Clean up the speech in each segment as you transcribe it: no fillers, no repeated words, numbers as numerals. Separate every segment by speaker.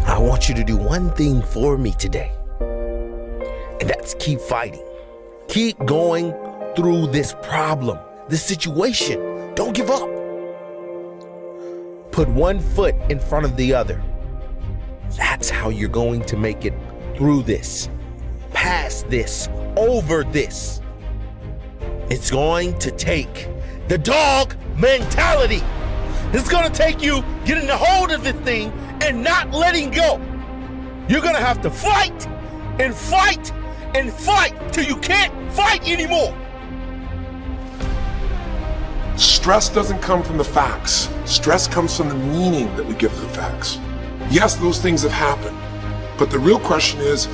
Speaker 1: I want you to do one thing for me today. And that's keep fighting. Keep going through this problem, this situation. Don't give up. Put one foot in front of the other. That's how you're going to make it through this, past this, over this. It's going to take the dog mentality. It's going to take you getting a hold of this thing and not letting go. You're going to have to fight and fight and fight till you can't fight anymore.
Speaker 2: Stress doesn't come from the facts. Stress comes from the meaning that we give to the facts. Yes, those things have happened, but the real question is,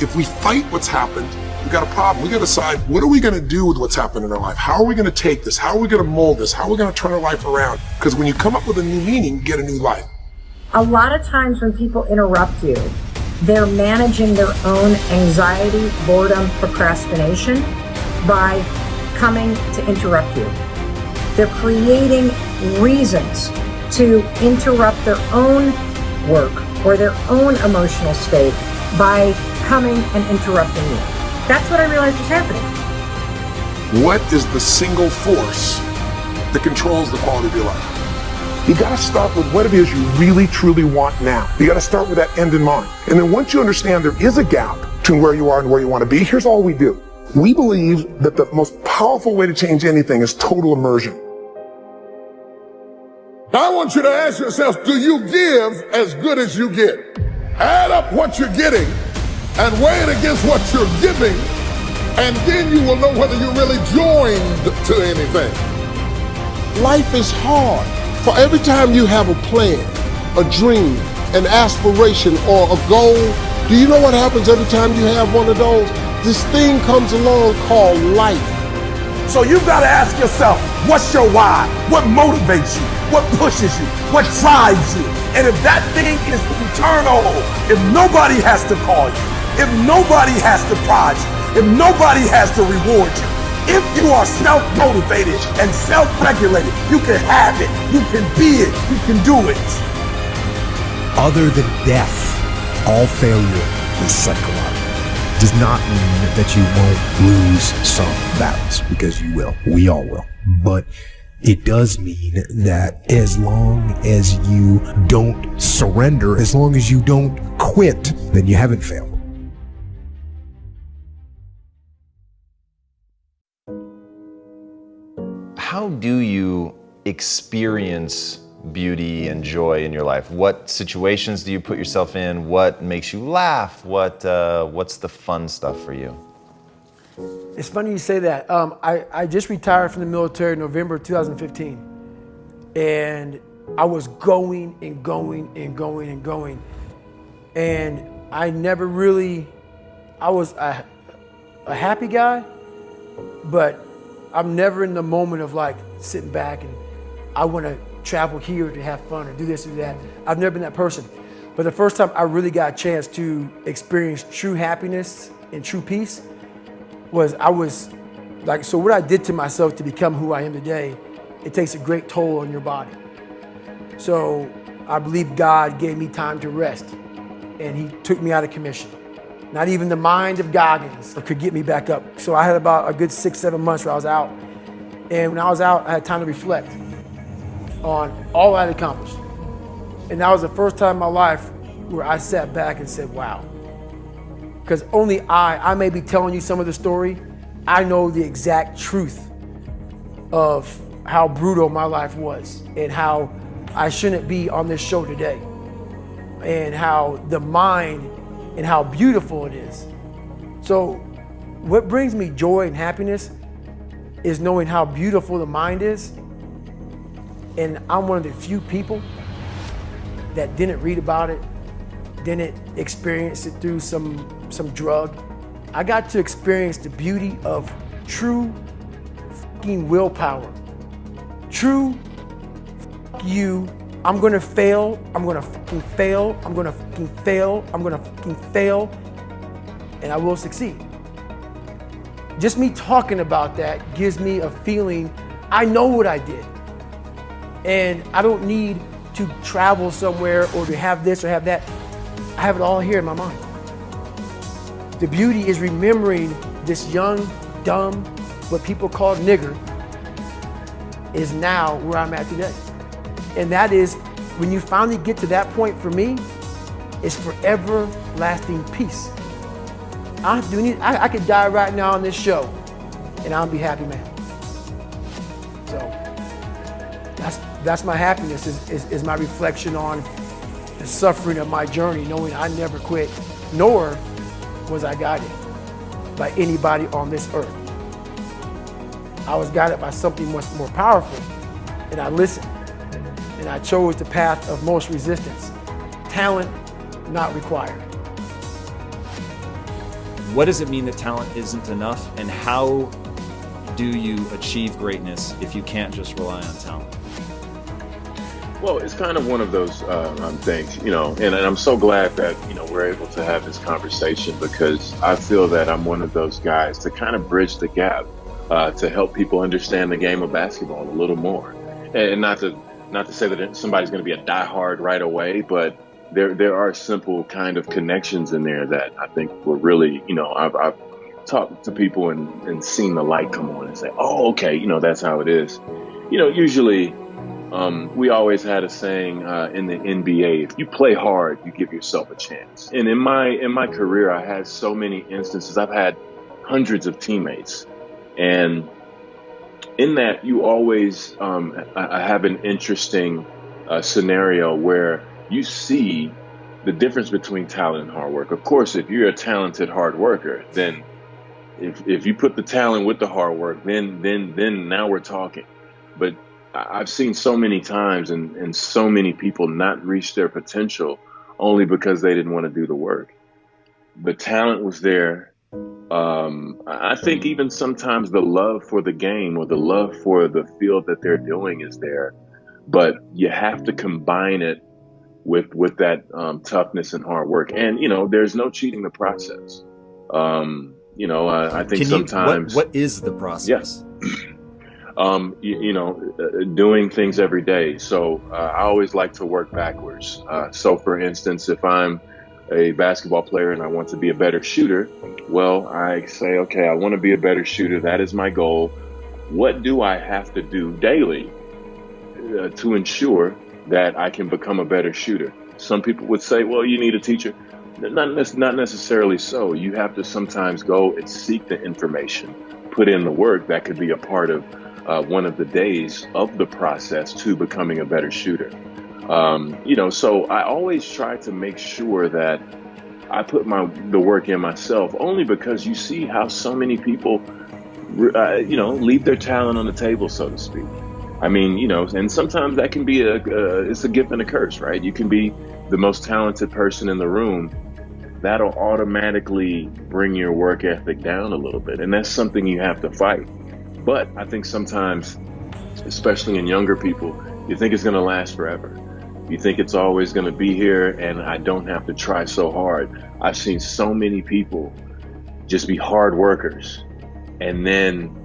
Speaker 2: if we fight what's happened, we got a problem. We got to decide, what are we going to do with what's happened in our life? How are we going to take this? How are we going to mold this? How are we going to turn our life around? Because when you come up with a new meaning, you get a new life.
Speaker 3: A lot of times when people interrupt you, they're managing their own anxiety, boredom, procrastination by coming to interrupt you. They're creating reasons to interrupt their own work or their own emotional state by coming and interrupting you. That's what I realized was happening.
Speaker 2: What is the single force that controls the quality of your life? You got to start with what it is you really, truly want now. You got to start with that end in mind. And then once you understand there is a gap between where you are and where you want to be, here's all we do. We believe that the most powerful way to change anything is total immersion.
Speaker 4: Now I want you to ask yourself, do you give as good as you get? Add up what you're getting and weigh it against what you're giving, and then you will know whether you're really joined to anything. Life is hard. For every time you have a plan, a dream, an aspiration, or a goal, do you know what happens every time you have one of those? This thing comes along called life.
Speaker 5: So you've got to ask yourself, what's your why? What motivates you? What pushes you? What drives you? And if that thing is eternal, if nobody has to call you, if nobody has to prod you, if nobody has to reward you, if you are self-motivated and self-regulated, you can have it, you can be it, you can do it.
Speaker 6: Other than death, all failure is psychological. Does not mean that you won't lose some battles, because you will. We all will. But it does mean that as long as you don't surrender, as long as you don't quit, then you haven't failed.
Speaker 7: How do you experience beauty and joy in your life? What situations do you put yourself in? What makes you laugh? What's the fun stuff for you?
Speaker 8: It's funny you say that. I just retired from the military in November 2015. And I was going and going and going and going. And I never really, I was a happy guy, but I'm never in the moment of like sitting back and I want to travel here to have fun or do this or that. I've never been that person. But the first time I really got a chance to experience true happiness and true peace was so what I did to myself to become who I am today, it takes a great toll on your body. So I believe God gave me time to rest and he took me out of commission. Not even the mind of Goggins could get me back up. So I had about a good 6-7 months where I was out. And when I was out, I had time to reflect on all I had accomplished. And that was the first time in my life where I sat back and said, wow. Because only I may be telling you some of the story, I know the exact truth of how brutal my life was and how I shouldn't be on this show today and how the mind and how beautiful it is. So what brings me joy and happiness is knowing how beautiful the mind is. And I'm one of the few people that didn't read about it, didn't experience it through some drug. I got to experience the beauty of true fucking willpower. True you, I'm gonna fail, I'm gonna fucking fail, I'm gonna fucking fail, I'm gonna fucking fail, and I will succeed. Just me talking about that gives me a feeling I know what I did. And I don't need to travel somewhere or to have this or have that. I have it all here in my mind. The beauty is remembering this young, dumb, what people call nigger, is now where I'm at today. And that is, when you finally get to that point for me, it's forever lasting peace. I could die right now on this show and I'll be happy, man. So that's my happiness, is my reflection on the suffering of my journey, knowing I never quit, nor was I guided by anybody on this earth. I was guided by something much more powerful, and I listened, and I chose the path of most resistance. Talent not required.
Speaker 9: What does it mean that talent isn't enough, and how do you achieve greatness if you can't just rely on talent?
Speaker 10: Well, it's kind of one of those things, and I'm so glad that, we're able to have this conversation, because I feel that I'm one of those guys to kind of bridge the gap to help people understand the game of basketball a little more. And not to say that somebody's going to be a diehard right away, but there are simple kind of connections in there that I think were really, I've talked to people and seen the light come on and say, oh, okay, that's how it is. Usually we always had a saying in the NBA, if you play hard, you give yourself a chance. And in my career, I had so many instances. I've had hundreds of teammates. And in that, you always have an interesting scenario where you see the difference between talent and hard work. Of course, if you're a talented hard worker, then if you put the talent with the hard work, then now we're talking. But I've seen so many times and so many people not reach their potential only because they didn't want to do the work. The talent was there. I think even sometimes the love for the game or the love for the field that they're doing is there, but you have to combine it with that toughness and hard work. And, there's no cheating the process. I think sometimes.
Speaker 9: What is the process?
Speaker 10: Yeah. Doing things every day. So I always like to work backwards. So for instance, if I'm a basketball player and I want to be a better shooter, well, I say, okay, I want to be a better shooter. That is my goal. What do I have to do daily to ensure that I can become a better shooter? Some people would say, well, you need a teacher. Not necessarily so. You have to sometimes go and seek the information, put in the work. That could be a part of one of the days of the process to becoming a better shooter. So I always try to make sure that I put the work in myself, only because you see how so many people, leave their talent on the table, so to speak. I mean, and sometimes that can be it's a gift and a curse, right? You can be the most talented person in the room. That'll automatically bring your work ethic down a little bit. And that's something you have to fight. But I think sometimes, especially in younger people, you think it's going to last forever. You think it's always going to be here and I don't have to try so hard. I've seen so many people just be hard workers, and then,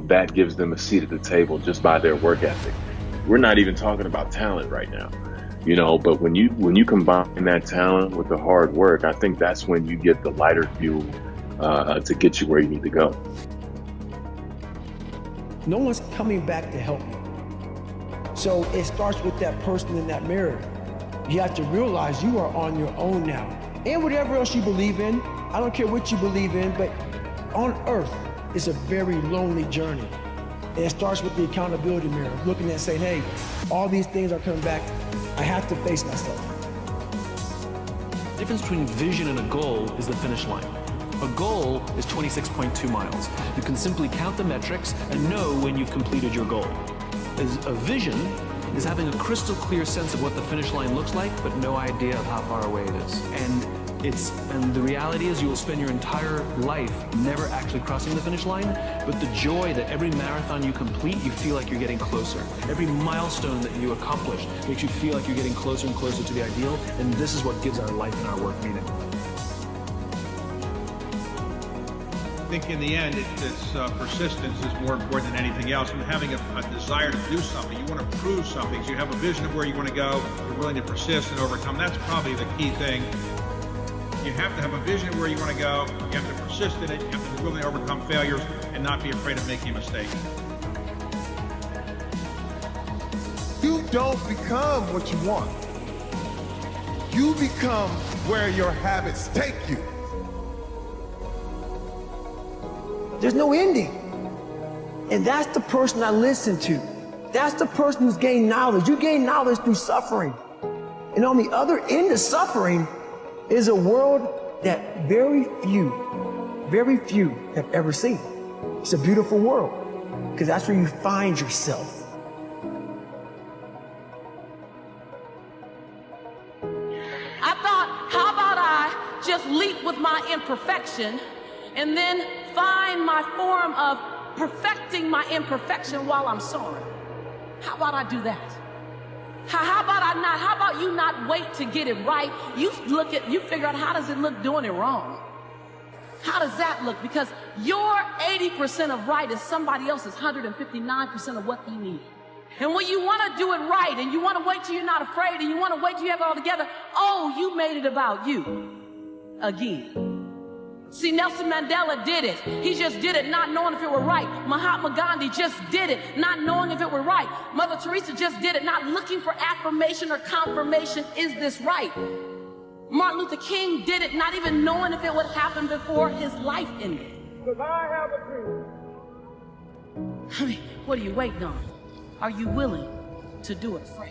Speaker 10: that gives them a seat at the table just by their work ethic. We're not even talking about talent right now, but when you combine that talent with the hard work, I think that's when you get the lighter fuel to get you where you need to go.
Speaker 8: No one's coming back to help me. So it starts with that person in that mirror. You have to realize you are on your own now. And whatever else you believe in, I don't care what you believe in, but on earth is a very lonely journey. And it starts with the accountability mirror, looking at saying, hey, all these things are coming back. I have to face myself.
Speaker 11: The difference between vision and a goal is the finish line. A goal is 26.2 miles. You can simply count the metrics and know when you've completed your goal. As a vision is having a crystal clear sense of what the finish line looks like, but no idea of how far away it is. And the reality is you will spend your entire life never actually crossing the finish line, but the joy that every marathon you complete, you feel like you're getting closer. Every milestone that you accomplish makes you feel like you're getting closer and closer to the ideal, and this is what gives our life and our work meaning.
Speaker 12: think in the end, it's persistence is more important than anything else, and having a desire to do something. You want to prove something, so you have a vision of where you want to go, you're willing to persist and overcome. That's probably the key thing. You have to have a vision of where you want to go, you have to persist in it, you have to be willing to overcome failures and not be afraid of making a mistake.
Speaker 13: You don't become what you want. You become where your habits take you.
Speaker 8: There's no ending. And that's the person I listen to. That's the person who's gained knowledge. You gain knowledge through suffering. And on the other end of suffering is a world that very few have ever seen. It's a beautiful world because that's where you find yourself.
Speaker 14: I thought, how about I just leap with my imperfection and then find my form of perfecting my imperfection while I'm soaring? How about I do that? How about you not wait to get it right? You figure out how does it look doing it wrong? How does that look? Because your 80% of right is somebody else's 159% of what they need. And when you want to do it right and you want to wait till you're not afraid and you want to wait till you have it all together, oh, you made it about you again. See, Nelson Mandela did it. He just did it not knowing if it were right. Mahatma Gandhi just did it not knowing if it were right. Mother Teresa just did it not looking for affirmation or confirmation. Is this right? Martin Luther King did it not even knowing if it would happen before his life ended.
Speaker 15: Because I have a dream.
Speaker 14: I mean, what are you waiting on? Are you willing to do it afraid?